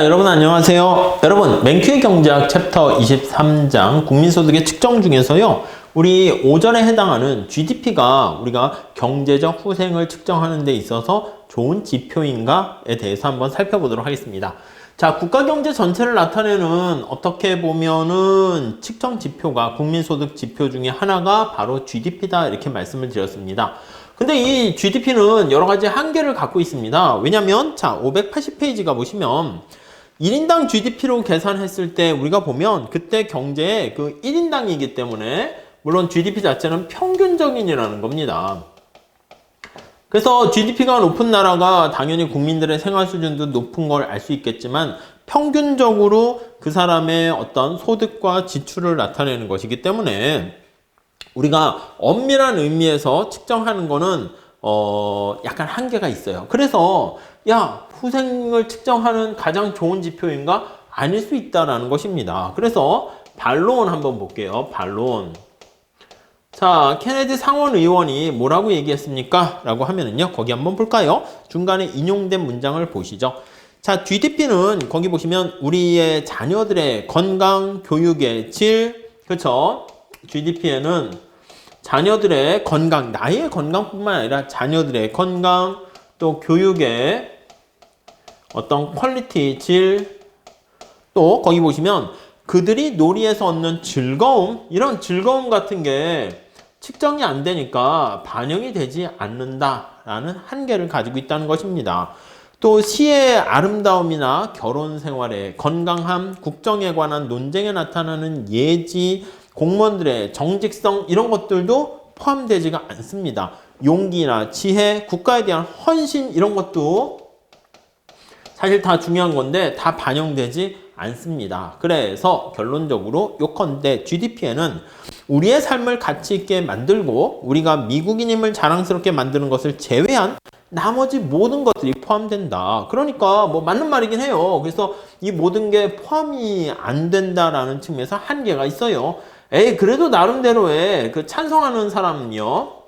여러분 안녕하세요. 여러분 맨큐의 경제학 챕터 23장 국민소득의 측정 중에서요. 우리 5절에 해당하는 GDP가 우리가 경제적 후생을 측정하는 데 있어서 좋은 지표인가에 대해서 한번 살펴보도록 하겠습니다. 자, 국가 경제 전체를 나타내는 어떻게 보면은 측정 지표가 국민소득 지표 중에 하나가 바로 GDP다 이렇게 말씀을 드렸습니다. 근데 이 GDP는 여러 가지 한계를 갖고 있습니다. 왜냐면 자, 580페이지가 보시면 1인당 GDP로 계산했을 때 우리가 보면 그때 경제의 그 1인당이기 때문에 물론 GDP 자체는 평균적인이라는 겁니다. 그래서 GDP가 높은 나라가 당연히 국민들의 생활 수준도 높은 걸 알 수 있겠지만 평균적으로 그 사람의 어떤 소득과 지출을 나타내는 것이기 때문에 우리가 엄밀한 의미에서 측정하는 거는 약간 한계가 있어요. 그래서 야, 후생을 측정하는 가장 좋은 지표인가? 아닐 수 있다라는 것입니다. 그래서 반론 한번 볼게요. 반론. 자, 케네디 상원 의원이 뭐라고 얘기했습니까? 라고 하면은요, 거기 한번 볼까요? 중간에 인용된 문장을 보시죠. 자, GDP는 거기 보시면 우리의 자녀들의 건강, 교육의 질, 그쵸? GDP에는 자녀들의 건강, 나의 건강뿐만 아니라 자녀들의 건강, 또 교육의 어떤 퀄리티, 질, 또 거기 보시면 그들이 놀이에서 얻는 즐거움, 이런 즐거움 같은 게 측정이 안 되니까 반영이 되지 않는다라는 한계를 가지고 있다는 것입니다. 또 시의 아름다움이나 결혼 생활의 건강함, 국정에 관한 논쟁에 나타나는 예지, 공무원들의 정직성 이런 것들도 포함되지가 않습니다. 용기나 지혜, 국가에 대한 헌신 이런 것도 사실 다 중요한 건데 다 반영되지 않습니다. 그래서 결론적으로 요컨대 GDP에는 우리의 삶을 가치 있게 만들고 우리가 미국인임을 자랑스럽게 만드는 것을 제외한 나머지 모든 것들이 포함된다. 그러니까 뭐 맞는 말이긴 해요. 그래서 이 모든 게 포함이 안 된다라는 측면에서 한계가 있어요. 그래도 나름대로의 그 찬성하는 사람은요.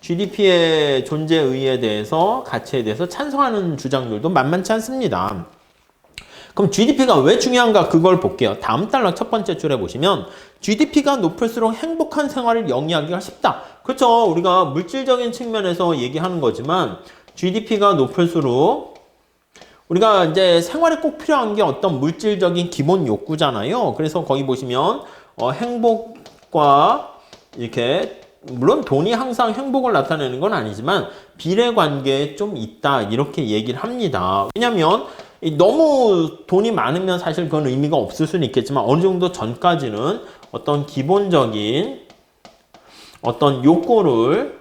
GDP의 존재 의의에 대해서, 가치에 대해서 찬성하는 주장들도 만만치 않습니다. 그럼 GDP가 왜 중요한가 그걸 볼게요. 다음 단락 첫 번째 줄에 보시면 GDP가 높을수록 행복한 생활을 영위하기가 쉽다. 그렇죠. 우리가 물질적인 측면에서 얘기하는 거지만 GDP가 높을수록 우리가 이제 생활에 꼭 필요한 게 어떤 물질적인 기본 욕구잖아요. 그래서 거기 보시면 행복과 이렇게 물론 돈이 항상 행복을 나타내는 건 아니지만 비례관계에 좀 있다 이렇게 얘기를 합니다. 왜냐하면 너무 돈이 많으면 사실 그건 의미가 없을 수는 있겠지만 어느 정도 전까지는 어떤 기본적인 어떤 욕구를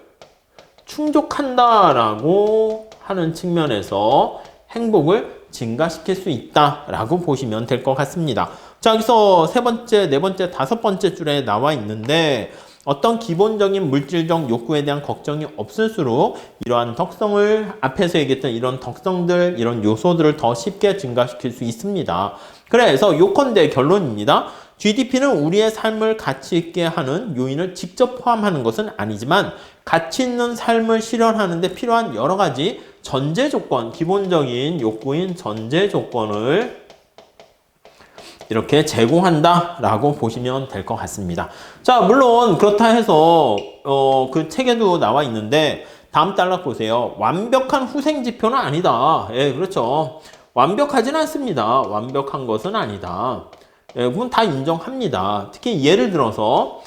충족한다라고 하는 측면에서 행복을 증가시킬 수 있다라고 보시면 될 것 같습니다. 자, 여기서 세 번째, 네 번째, 다섯 번째 줄에 나와 있는데 어떤 기본적인 물질적 욕구에 대한 걱정이 없을수록 이러한 덕성을 앞에서 얘기했던 이런 덕성들, 이런 요소들을 더 쉽게 증가시킬 수 있습니다. 그래서 요컨대 결론입니다. GDP는 우리의 삶을 가치 있게 하는 요인을 직접 포함하는 것은 아니지만 가치 있는 삶을 실현하는 데 필요한 여러 가지 전제 조건, 기본적인 욕구인 전제 조건을 이렇게 제공한다라고 보시면 될 것 같습니다. 자, 물론 그렇다 해서 그 책에도 나와 있는데 다음 단락 보세요. 완벽한 후생 지표는 아니다. 그렇죠. 완벽하진 않습니다. 완벽한 것은 아니다. 그건 다 인정합니다. 특히 예를 들어서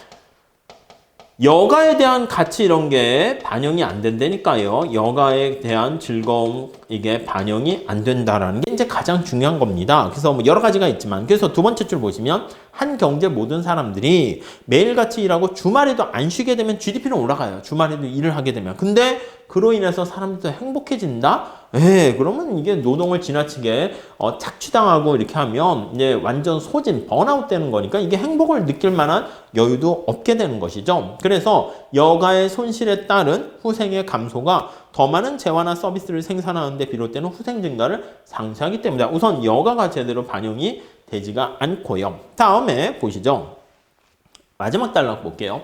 여가에 대한 가치 이런 게 반영이 안 된다니까요. 여가에 대한 즐거움 이게 반영이 안 된다라는 게 이제 가장 중요한 겁니다. 그래서 뭐 여러 가지가 있지만 그래서 두 번째 줄 보시면 한 경제 모든 사람들이 매일같이 일하고 주말에도 안 쉬게 되면 GDP는 올라가요. 주말에도 일을 하게 되면. 근데 그로 인해서 사람들도 행복해진다? 그러면 이게 노동을 지나치게 착취당하고 이렇게 하면 이제 완전 소진, 번아웃 되는 거니까 이게 행복을 느낄 만한 여유도 없게 되는 것이죠. 그래서 여가의 손실에 따른 후생의 감소가 더 많은 재화나 서비스를 생산하는 데 비롯되는 후생 증가를 상쇄하기 때문이다. 우선 여가가 제대로 반영이 되지가 않고요. 다음에 보시죠. 마지막 단락 볼게요.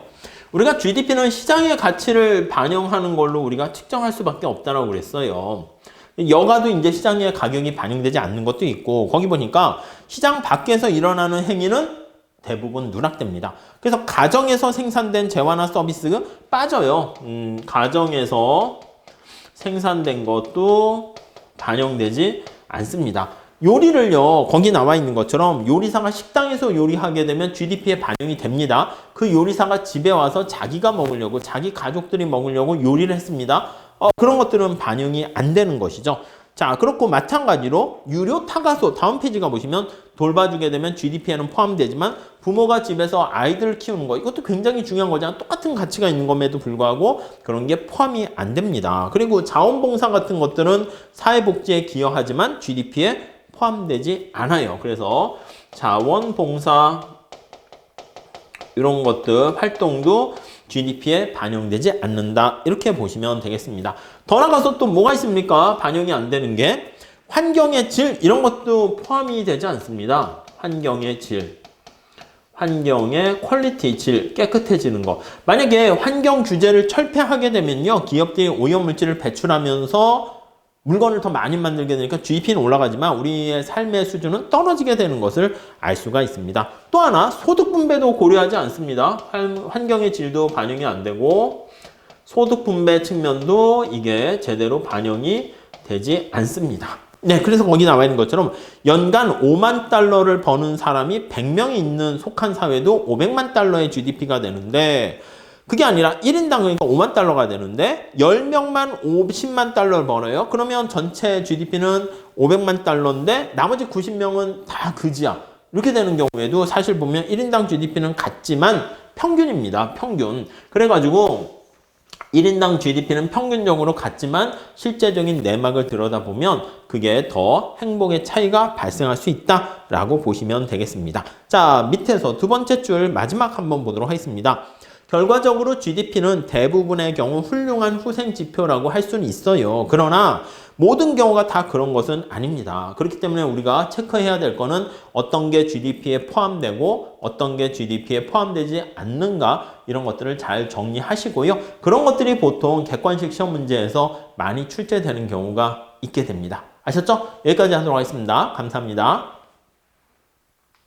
우리가 GDP는 시장의 가치를 반영하는 걸로 우리가 측정할 수밖에 없다라고 그랬어요. 여가도 이제 시장에 가격이 반영되지 않는 것도 있고, 거기 보니까 시장 밖에서 일어나는 행위는 대부분 누락됩니다. 그래서 가정에서 생산된 재화나 서비스가 빠져요. 가정에서 생산된 것도 반영되지 않습니다. 요리를요, 거기 나와 있는 것처럼 요리사가 식당에서 요리하게 되면 GDP에 반영이 됩니다. 그 요리사가 집에 와서 자기가 먹으려고, 자기 가족들이 먹으려고 요리를 했습니다. 그런 것들은 반영이 안 되는 것이죠. 자, 그렇고 마찬가지로 유료 타가소, 다음 페이지가 보시면 돌봐주게 되면 GDP에는 포함되지만 부모가 집에서 아이들을 키우는 거, 이것도 굉장히 중요한 거잖아요. 똑같은 가치가 있는 것에도 불구하고 그런 게 포함이 안 됩니다. 그리고 자원봉사 같은 것들은 사회복지에 기여하지만 GDP에 포함되지 않아요. 그래서 자원봉사 이런 것들 활동도 GDP에 반영되지 않는다. 이렇게 보시면 되겠습니다. 더 나가서 또 뭐가 있습니까? 반영이 안 되는 게 환경의 질 이런 것도 포함이 되지 않습니다. 환경의 질, 환경의 퀄리티, 질, 깨끗해지는 거. 만약에 환경 규제를 철폐하게 되면요, 기업들이 오염물질을 배출하면서 물건을 더 많이 만들게 되니까 GDP는 올라가지만 우리의 삶의 수준은 떨어지게 되는 것을 알 수가 있습니다. 또 하나, 소득 분배도 고려하지 않습니다. 환경의 질도 반영이 안 되고 소득 분배 측면도 이게 제대로 반영이 되지 않습니다. 네, 그래서 거기 나와 있는 것처럼 연간 5만 달러를 버는 사람이 100명이 있는 속한 사회도 500만 달러의 GDP가 되는데, 그게 아니라 1인당 그러니까 5만 달러가 되는데 10명만 50만 달러를 벌어요. 그러면 전체 GDP는 500만 달러인데 나머지 90명은 다 그지야. 이렇게 되는 경우에도 사실 보면 1인당 GDP는 같지만 평균입니다. 평균. 그래가지고 1인당 GDP는 평균적으로 같지만 실제적인 내막을 들여다보면 그게 더 행복의 차이가 발생할 수 있다라고 보시면 되겠습니다. 자, 밑에서 두 번째 줄 마지막 한번 보도록 하겠습니다. 결과적으로 GDP는 대부분의 경우 훌륭한 후생 지표라고 할 수는 있어요. 그러나 모든 경우가 다 그런 것은 아닙니다. 그렇기 때문에 우리가 체크해야 될 거는 어떤 게 GDP에 포함되고 어떤 게 GDP에 포함되지 않는가, 이런 것들을 잘 정리하시고요. 그런 것들이 보통 객관식 시험 문제에서 많이 출제되는 경우가 있게 됩니다. 아셨죠? 여기까지 하도록 하겠습니다. 감사합니다.